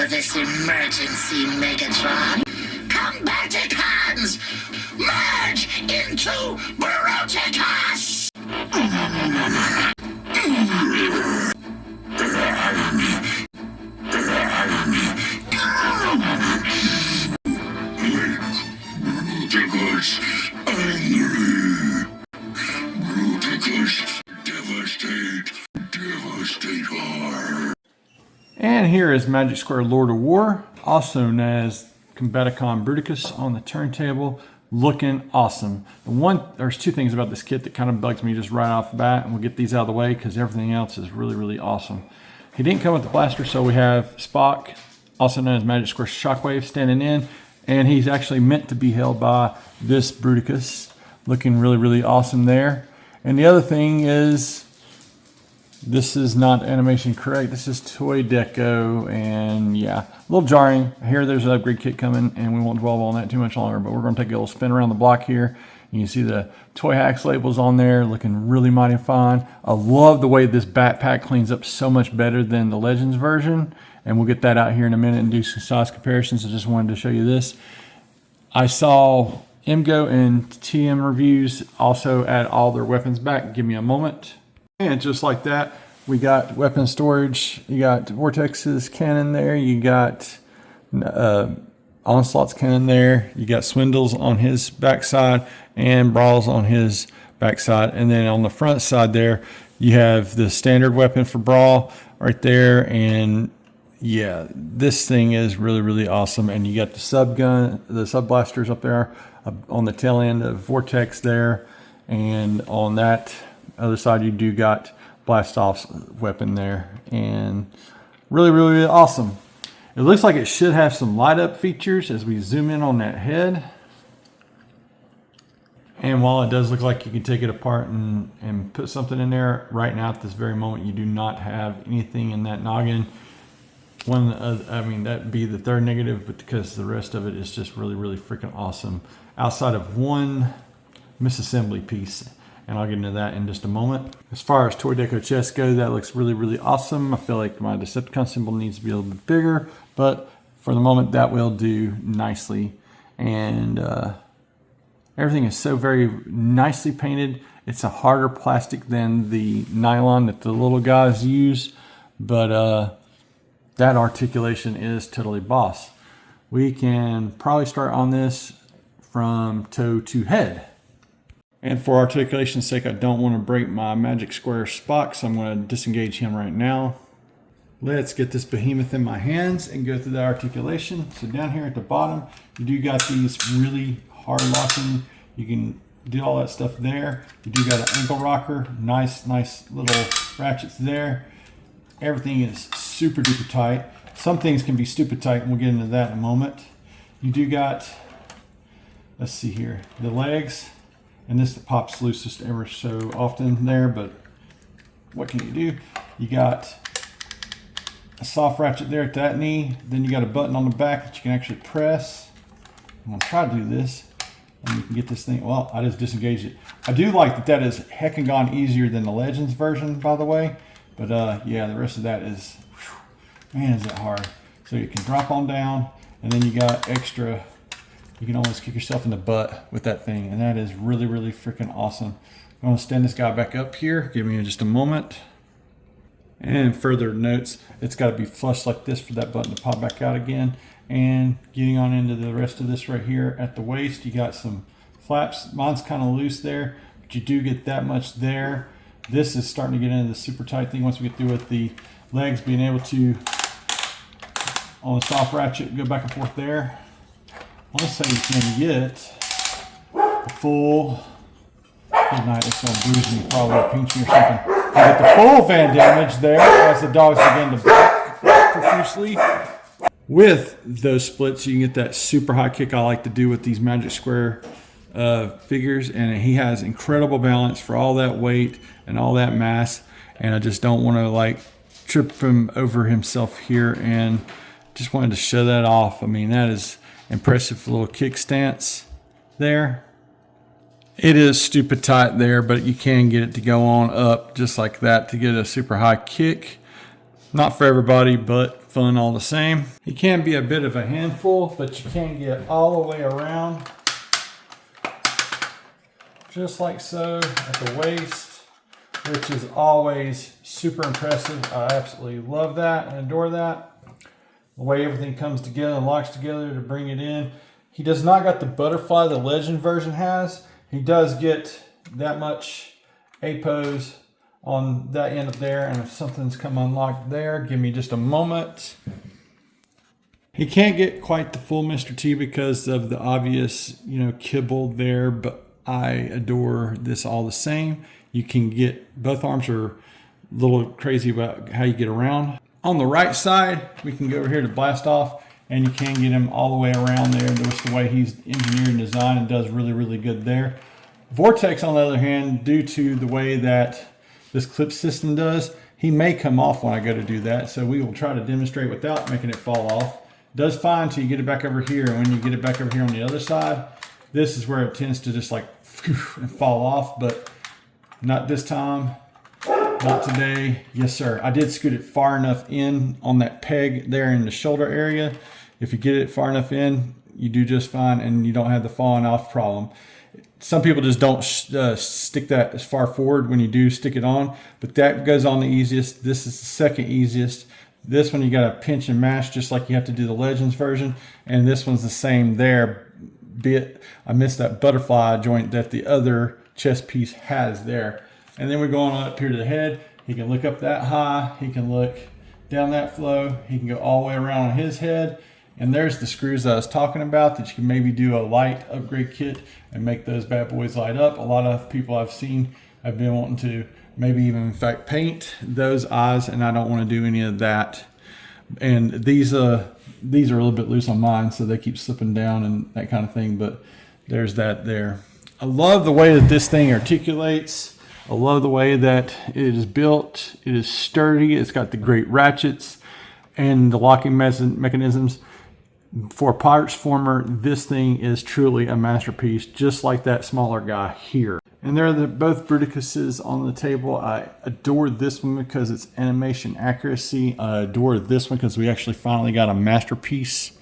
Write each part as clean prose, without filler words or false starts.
this emergency, Megatron. Combaticons! Merge into Bruticus! Bruticus angry. Bruticus devastator. And here is Magic Square Lord of War, also known as Combaticon Bruticus on the turntable, looking awesome. There's two things about this kit that kind of bugs me just right off the bat, and we'll get these out of the way because everything else is really, really awesome. He didn't come with the blaster, so we have Spock, also known as Magic Square Shockwave, standing in, and he's actually meant to be held by this Bruticus, looking really, really awesome there. And the other thing is, this is not animation correct. This is toy deco, and yeah, a little jarring. Here there's an upgrade kit coming, and we won't dwell on that too much longer, but we're going to take a little spin around the block here. You can see the Toy Hacks labels on there, looking really mighty fine. I love the way this backpack cleans up so much better than the Legends version, and we'll get that out here in a minute and do some size comparisons. I just wanted to show you this. I saw MGO and TM reviews also add all their weapons back. Give me a moment. And just like that, we got weapon storage. You got Vortex's cannon there. You got Onslaught's cannon there. You got Swindle's on his backside and Brawl's on his backside. And then on the front side there, you have the standard weapon for Brawl right there. And yeah, this thing is really, really awesome. And you got the sub gun, the sub blasters up there on the tail end of Vortex there. And on that other side, you do got Blastoff's weapon there, and really, really, really awesome. It looks like it should have some light up features as we zoom in on that head. And while it does look like you can take it apart and put something in there, right now at this very moment, you do not have anything in that noggin. I mean, that'd be the third negative, but because the rest of it is just really, really freaking awesome. Outside of one misassembly piece. And I'll get into that in just a moment. As far as toy deco chest go, that looks really, really awesome. I feel like my Decepticon symbol needs to be a little bit bigger, but for the moment that will do nicely. And everything is so very nicely painted. It's a harder plastic than the nylon that the little guys use, but that articulation is totally boss. We can probably start on this from toe to head. And for articulation's sake, I don't want to break my Magic Square Spock, so I'm going to disengage him right now. Let's get this behemoth in my hands and go through the articulation. So down here at the bottom, you do got these really hard locking. You can do all that stuff there. You do got an ankle rocker, nice little ratchets there. Everything is super duper tight. Some things can be stupid tight, and we'll get into that in a moment. You do got, let's see here, the legs. And this pops loose just ever so often there, but what can you do? You got a soft ratchet there at that knee. Then you got a button on the back that you can actually press. I'm gonna try to do this, and you can get this thing. Well, I just disengaged it. I do like that that is heckin' gone easier than the Legends version, by the way. But yeah, the rest of that is, whew, man, is that hard. So you can drop on down, and then you got extra. You can almost kick yourself in the butt with that thing, and that is really, really freaking awesome. I'm gonna stand this guy back up here. Give me just a moment. And further notes, it's gotta be flush like this for that button to pop back out again. And getting on into the rest of this right here at the waist, you got some flaps. Mine's kind of loose there, but you do get that much there. This is starting to get into the super tight thing once we get through with the legs being able to, on the soft ratchet, go back and forth there. Let's say you can get the full, good night, it's going to bruise me, probably pinch me or something. You get the full fan damage there as the dogs begin to bark profusely. With those splits, you can get that super high kick I like to do with these Magic Square figures, and he has incredible balance for all that weight and all that mass, and I just don't want to like trip him over himself here, and just wanted to show that off. I mean, that is impressive little kick stance there. It is stupid tight there, but you can get it to go on up just like that to get a super high kick. Not for everybody, but fun all the same. He can be a bit of a handful, but you can get all the way around. Just like so at the waist, which is always super impressive. I absolutely love that and adore that. The way everything comes together and locks together to bring it in. He does not got the butterfly the Legend version has. He does get that much APOs on that end up there, and if something's come unlocked there, give me just a moment. He can't get quite the full Mr. T because of the obvious, kibble there, but I adore this all the same. You can get, both arms are a little crazy about how you get around. On the right side, we can go over here to blast off, and you can get him all the way around there. That's the way he's engineered and designed, and does really, really good there. Vortex, on the other hand, due to the way that this clip system does, he may come off when I go to do that. So we will try to demonstrate without making it fall off. Does fine until you get it back over here. And when you get it back over here on the other side, this is where it tends to just like and fall off, but not this time. Not today. Yes, sir. I did scoot it far enough in on that peg there in the shoulder area. If you get it far enough in, you do just fine, and you don't have the falling off problem. Some people just don't stick that as far forward when you do stick it on, but that goes on the easiest. This is the second easiest. This one you got to pinch and mash just like you have to do the Legends version, and this one's the same there. I missed that butterfly joint that the other chest piece has there. And then we're going on up here to the head. He can look up that high. He can look down that flow. He can go all the way around on his head. And there's the screws that I was talking about that you can maybe do a light upgrade kit and make those bad boys light up. A lot of people I've seen have been wanting to maybe even in fact paint those eyes, and I don't want to do any of that. And these are a little bit loose on mine, so they keep slipping down and that kind of thing, but there's that there. I love the way that this thing articulates. I love the way that it is built. It is sturdy. It's got the great ratchets and the locking mechanisms. For a Pirates former, this thing is truly a masterpiece, just like that smaller guy here. And there are both Bruticuses on the table. I adore this one because it's animation accuracy. I adore this one because we actually finally got a masterpiece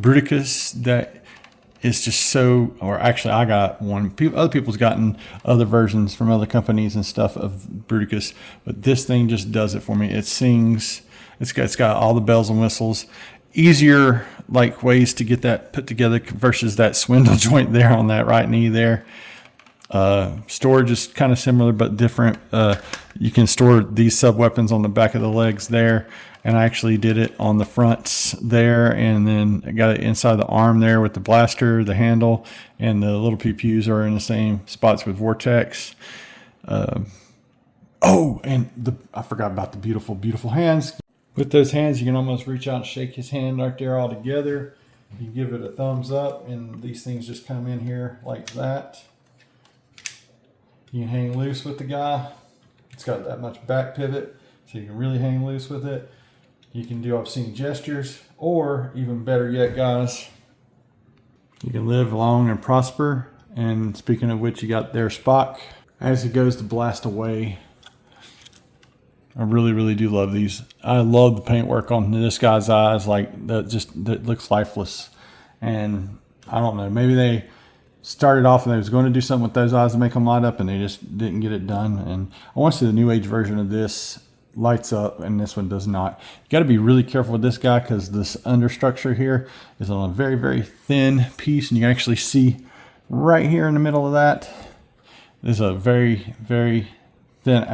Bruticus that is just so, or actually I got one. Other people's gotten other versions from other companies and stuff of Bruticus, but this thing just does it for me. It sings, it's got all the bells and whistles. Easier like ways to get that put together versus that swindle joint there on that right knee there. Storage is kind of similar but different. You can store these sub weapons on the back of the legs there, and I actually did it on the fronts there, and then I got it inside the arm there with the blaster, the handle, and the little pew-pews are in the same spots with Vortex. Oh, and I forgot about the beautiful, beautiful hands. With those hands, you can almost reach out and shake his hand right there all together. You can give it a thumbs up, and these things just come in here like that. You can hang loose with the guy. It's got that much back pivot, so you can really hang loose with it. You can do obscene gestures, or even better yet, guys, you can live long and prosper. And speaking of which, you got there Spock as he goes to blast away. I really, really do love these. I love the paintwork on this guy's eyes. Like that looks lifeless. And I don't know, maybe they started off and they was going to do something with those eyes to make them light up, and they just didn't get it done. And I want to see the new age version of this lights up, and this one does not. You got to be really careful with this guy because this understructure here is on a very, very thin piece, and you can actually see right here in the middle of that there's a very, very thin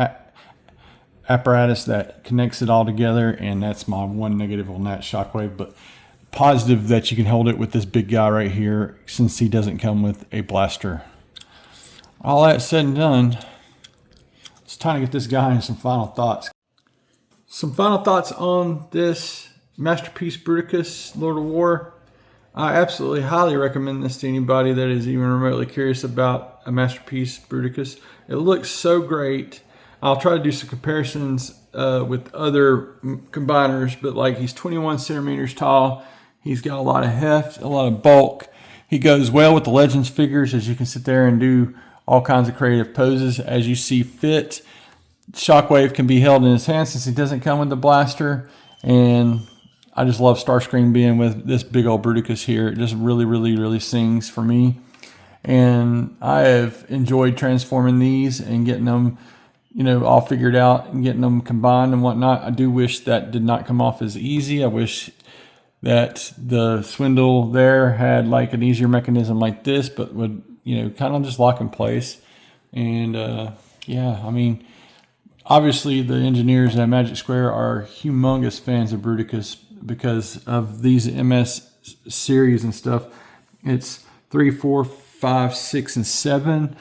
apparatus that connects it all together, and that's my one negative on that Shockwave. But positive that you can hold it with this big guy right here, since he doesn't come with a blaster. All that said and done, it's time to get this guy in some final thoughts. Some final thoughts on this masterpiece Bruticus Lord of War. I absolutely highly recommend this to anybody that is even remotely curious about a masterpiece Bruticus. It looks so great. I'll try to do some comparisons with other combiners, but like he's 21 centimeters tall. He's got a lot of heft, a lot of bulk. He goes well with the Legends figures, as you can sit there and do all kinds of creative poses as you see fit. Shockwave can be held in his hand since he doesn't come with the blaster. And I just love Starscream being with this big old Bruticus here. It just really, really, really sings for me. And I have enjoyed transforming these and getting them, you know, all figured out and getting them combined and whatnot. I do wish that did not come off as easy. I wish that the Swindle there had like an easier mechanism like this, but would, you know, kind of just lock in place. And yeah, I mean, obviously the engineers at Magic Square are humongous fans of Bruticus because of these MS series and stuff. It's 3, 4, 5, 6, and 7.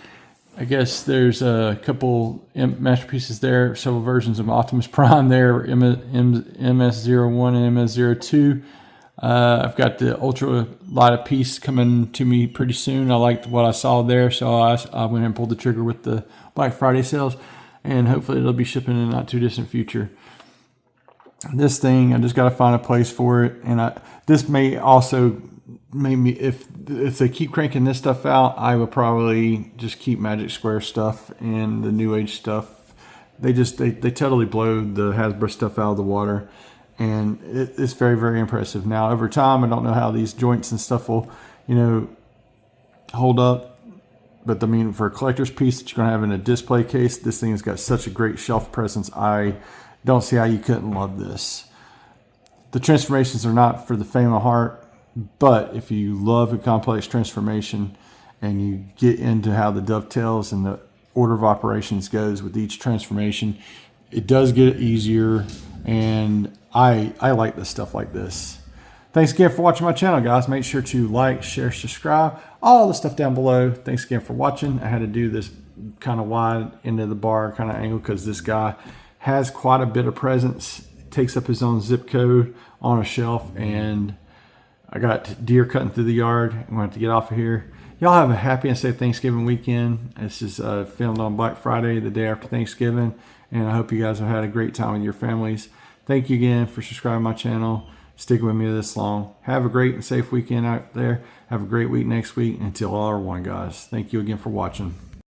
I guess there's a couple masterpieces there, several versions of Optimus Prime there, MS-01 and MS-02. I've got the ultra light piece coming to me pretty soon. I liked what I saw there, so I went ahead and pulled the trigger with the Black Friday sales, and hopefully it'll be shipping in the not too distant future. This thing, I just got to find a place for it, and this may also maybe if they keep cranking this stuff out, I would probably just keep Magic Square stuff and the New Age stuff. They totally blow the Hasbro stuff out of the water, and it's very, very impressive. Now over time, I don't know how these joints and stuff will, you know, hold up, but I mean, for a collector's piece that you're gonna have in a display case, this thing has got such a great shelf presence. I don't see how you couldn't love this. The transformations are not for the faint of heart, but if you love a complex transformation and you get into how the dovetails and the order of operations goes with each transformation, it does get easier, and I like this stuff like this. Thanks again for watching my channel, guys. Make sure to like, share, subscribe, all the stuff down below. Thanks again for watching. I had to do this kind of wide into the bar kind of angle because this guy has quite a bit of presence, takes up his own zip code on a shelf, and I got deer cutting through the yard. I'm going to have to get off of here. Y'all have a happy and safe Thanksgiving weekend. This is filmed on Black Friday, the day after Thanksgiving, and I hope you guys have had a great time with your families. Thank you again for subscribing to my channel, sticking with me this long. Have a great and safe weekend out there. Have a great week next week. Until all are one, guys. Thank you again for watching.